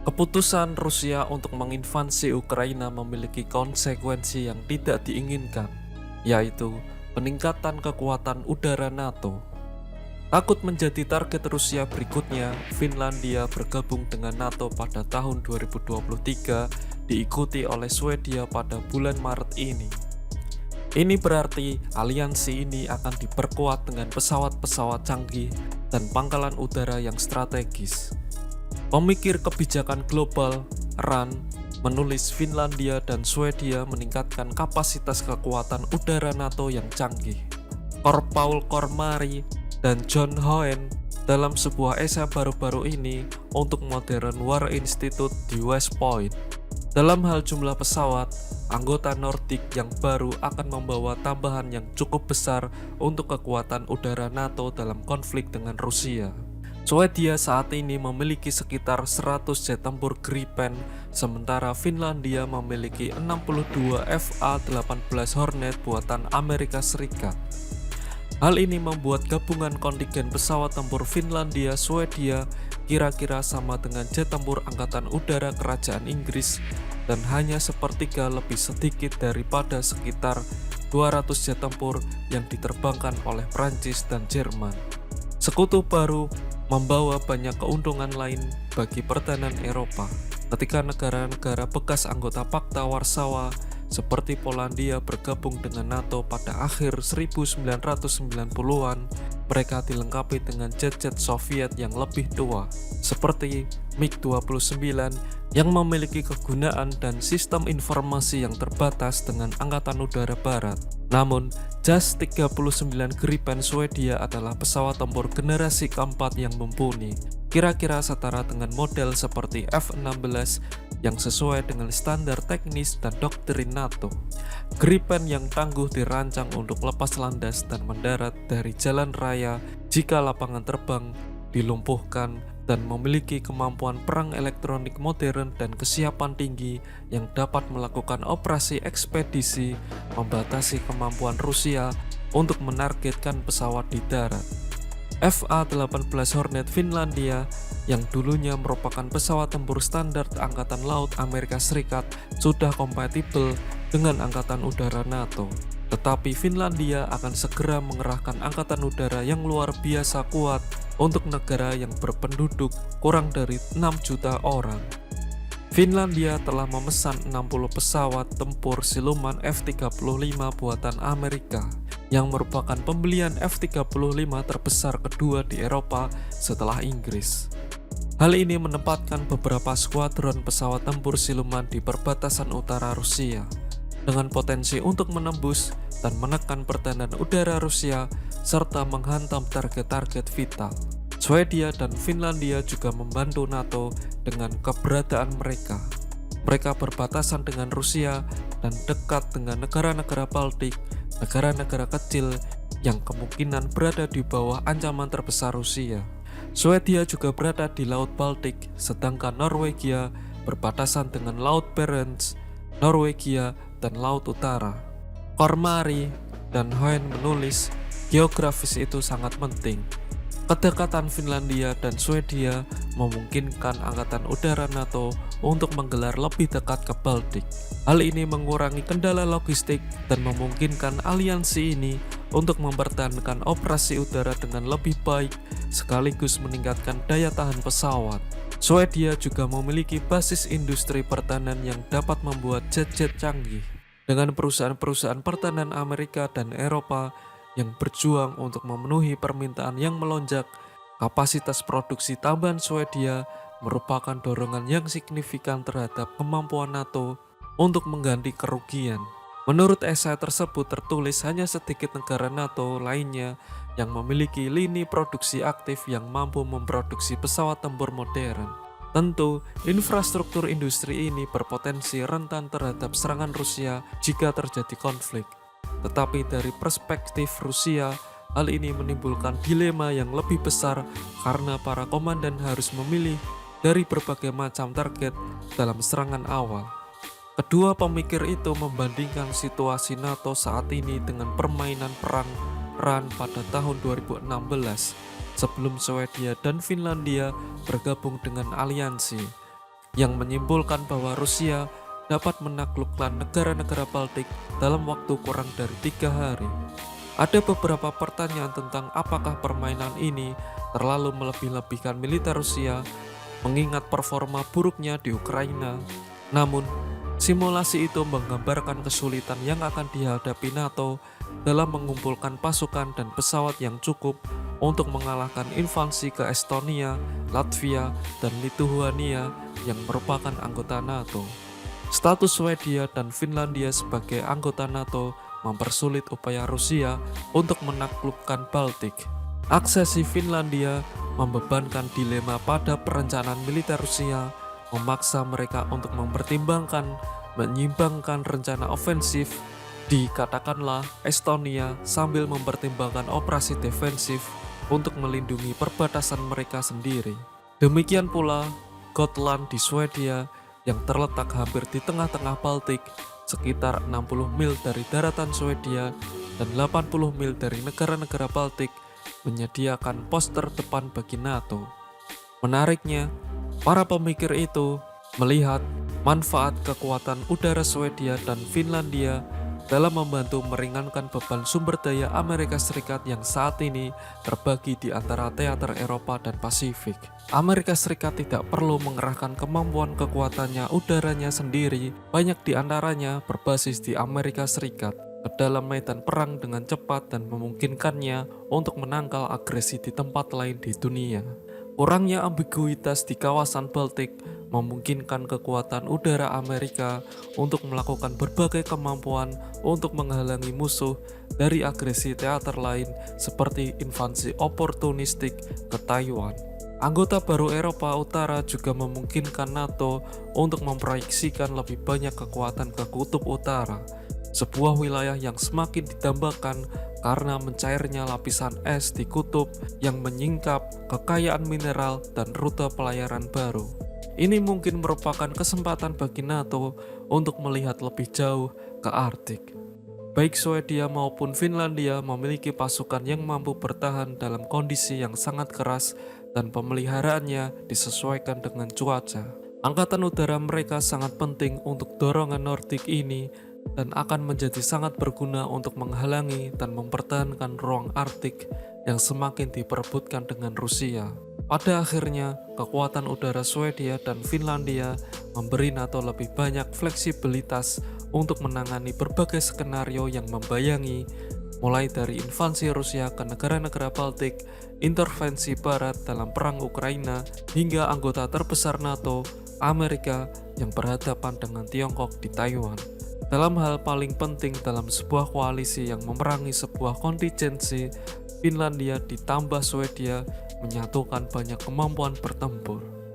Keputusan Rusia untuk menginvasi Ukraina memiliki konsekuensi yang tidak diinginkan, yaitu peningkatan kekuatan udara NATO. Takut menjadi target Rusia berikutnya, Finlandia bergabung dengan NATO pada tahun 2023, diikuti oleh Swedia pada bulan Maret ini. Ini berarti aliansi ini akan diperkuat dengan pesawat-pesawat canggih dan pangkalan udara yang strategis. Pemikir kebijakan global, RAN, menulis Finlandia dan Swedia meningkatkan kapasitas kekuatan udara NATO yang canggih. Paul Kormari dan John Hoen dalam sebuah esai baru-baru ini untuk Modern War Institute di West Point. Dalam hal jumlah pesawat, anggota Nordik yang baru akan membawa tambahan yang cukup besar untuk kekuatan udara NATO dalam konflik dengan Rusia. Swedia saat ini memiliki sekitar 100 jet tempur Gripen, sementara Finlandia memiliki 62 FA-18 Hornet buatan Amerika Serikat. Hal ini membuat gabungan kontingen pesawat tempur Finlandia-Swedia kira-kira sama dengan jet tempur Angkatan Udara Kerajaan Inggris dan hanya sepertiga lebih sedikit daripada sekitar 200 jet tempur yang diterbangkan oleh Prancis dan Jerman. Sekutu baru membawa banyak keuntungan lain bagi pertahanan Eropa ketika negara-negara bekas anggota Pakta Warsawa seperti Polandia bergabung dengan NATO pada akhir 1990-an. Mereka dilengkapi dengan jet-jet Soviet yang lebih tua seperti MiG-29 yang memiliki kegunaan dan sistem informasi yang terbatas dengan Angkatan Udara Barat. Namun, JAS 39 Gripen Swedia adalah pesawat tempur generasi keempat yang mumpuni, kira-kira setara dengan model seperti F-16 yang sesuai dengan standar teknis dan doktrin NATO. Gripen yang tangguh dirancang untuk lepas landas dan mendarat dari jalan raya jika lapangan terbang dilumpuhkan dan memiliki kemampuan perang elektronik modern dan kesiapan tinggi yang dapat melakukan operasi ekspedisi, membatasi kemampuan Rusia untuk menargetkan pesawat di darat. FA-18 Hornet Finlandia yang dulunya merupakan pesawat tempur standar Angkatan Laut Amerika Serikat sudah kompatibel dengan Angkatan Udara NATO. Tetapi Finlandia akan segera mengerahkan angkatan udara yang luar biasa kuat untuk negara yang berpenduduk kurang dari 6 juta orang. Finlandia telah memesan 60 pesawat tempur siluman F-35 buatan Amerika, yang merupakan pembelian F-35 terbesar kedua di Eropa setelah Inggris. Hal ini menempatkan beberapa skuadron pesawat tempur siluman di perbatasan utara Rusia, dengan potensi untuk menembus dan menekan pertahanan udara Rusia serta menghantam target-target vital. Swedia dan Finlandia juga membantu NATO dengan keberadaan mereka. Mereka berbatasan dengan Rusia dan dekat dengan negara-negara Baltik, negara-negara kecil yang kemungkinan berada di bawah ancaman terbesar Rusia. Swedia juga berada di Laut Baltik, sedangkan Norwegia berbatasan dengan Laut Barents, Norwegia, dan Laut Utara. Kormari dan Hoen menulis, geografis itu sangat penting. Kedekatan Finlandia dan Swedia memungkinkan Angkatan Udara NATO untuk menggelar lebih dekat ke Baltik. Hal ini mengurangi kendala logistik dan memungkinkan aliansi ini untuk mempertahankan operasi udara dengan lebih baik sekaligus meningkatkan daya tahan pesawat. Swedia juga memiliki basis industri pertahanan yang dapat membuat jet-jet canggih. Dengan perusahaan-perusahaan pertahanan Amerika dan Eropa yang berjuang untuk memenuhi permintaan yang melonjak, kapasitas produksi tambahan Swedia merupakan dorongan yang signifikan terhadap kemampuan NATO untuk mengganti kerugian. Menurut esai tersebut tertulis hanya sedikit negara NATO lainnya yang memiliki lini produksi aktif yang mampu memproduksi pesawat tempur modern. Tentu, infrastruktur industri ini berpotensi rentan terhadap serangan Rusia jika terjadi konflik. Tetapi dari perspektif Rusia, hal ini menimbulkan dilema yang lebih besar karena para komandan harus memilih dari berbagai macam target dalam serangan awal. Kedua pemikir itu membandingkan situasi NATO saat ini dengan permainan perang RAN pada tahun 2016 sebelum Swedia dan Finlandia bergabung dengan aliansi. yang menyimpulkan bahwa Rusia dapat menaklukkan negara-negara Baltik dalam waktu kurang dari 3 hari. Ada beberapa pertanyaan tentang apakah permainan ini terlalu melebih-lebihkan militer Rusia mengingat performa buruknya di Ukraina. Namun, simulasi itu menggambarkan kesulitan yang akan dihadapi NATO dalam mengumpulkan pasukan dan pesawat yang cukup untuk mengalahkan invasi ke Estonia, Latvia, dan Lithuania yang merupakan anggota NATO. Status Swedia dan Finlandia sebagai anggota NATO mempersulit upaya Rusia untuk menaklukkan Baltik. Aksesi Finlandia membebankan dilema pada perencanaan militer Rusia, memaksa mereka untuk mempertimbangkan menyimbangkan rencana ofensif di katakanlah Estonia sambil mempertimbangkan operasi defensif untuk melindungi perbatasan mereka sendiri. Demikian pula Gotland di Swedia yang terletak hampir di tengah-tengah Baltik, sekitar 60 mil dari daratan Swedia dan 80 mil dari negara-negara Baltik, menyediakan pos terdepan bagi NATO. Menariknya, para pemikir itu melihat manfaat kekuatan udara Swedia dan Finlandia dalam membantu meringankan beban sumber daya Amerika Serikat yang saat ini terbagi di antara teater Eropa dan Pasifik. Amerika Serikat tidak perlu mengerahkan kemampuan kekuatannya udaranya sendiri, banyak di antaranya berbasis di Amerika Serikat, ke dalam medan perang dengan cepat dan memungkinkannya untuk menangkal agresi di tempat lain di dunia. Kurangnya ambiguitas di kawasan Baltik memungkinkan kekuatan udara Amerika untuk melakukan berbagai kemampuan untuk menghalangi musuh dari agresi teater lain seperti invasi oportunistik ke Taiwan. Anggota baru Eropa Utara juga memungkinkan NATO untuk memproyeksikan lebih banyak kekuatan ke Kutub Utara, sebuah wilayah yang semakin didambakan karena mencairnya lapisan es di kutub yang menyingkap kekayaan mineral dan rute pelayaran baru. Ini mungkin merupakan kesempatan bagi NATO untuk melihat lebih jauh ke Arktik. Baik Swedia maupun Finlandia memiliki pasukan yang mampu bertahan dalam kondisi yang sangat keras dan pemeliharaannya disesuaikan dengan cuaca. Angkatan udara mereka sangat penting untuk dorongan Nordik ini dan akan menjadi sangat berguna untuk menghalangi dan mempertahankan ruang Arktik yang semakin diperebutkan dengan Rusia. Pada akhirnya, kekuatan udara Swedia dan Finlandia memberi NATO lebih banyak fleksibilitas untuk menangani berbagai skenario yang membayangi, mulai dari invasi Rusia ke negara-negara Baltik, intervensi Barat dalam perang Ukraina, hingga anggota terbesar NATO, Amerika, yang berhadapan dengan Tiongkok di Taiwan. Dalam hal paling penting dalam sebuah koalisi yang memerangi sebuah kontingensi, Finlandia ditambah Swedia menyatukan banyak kemampuan bertempur.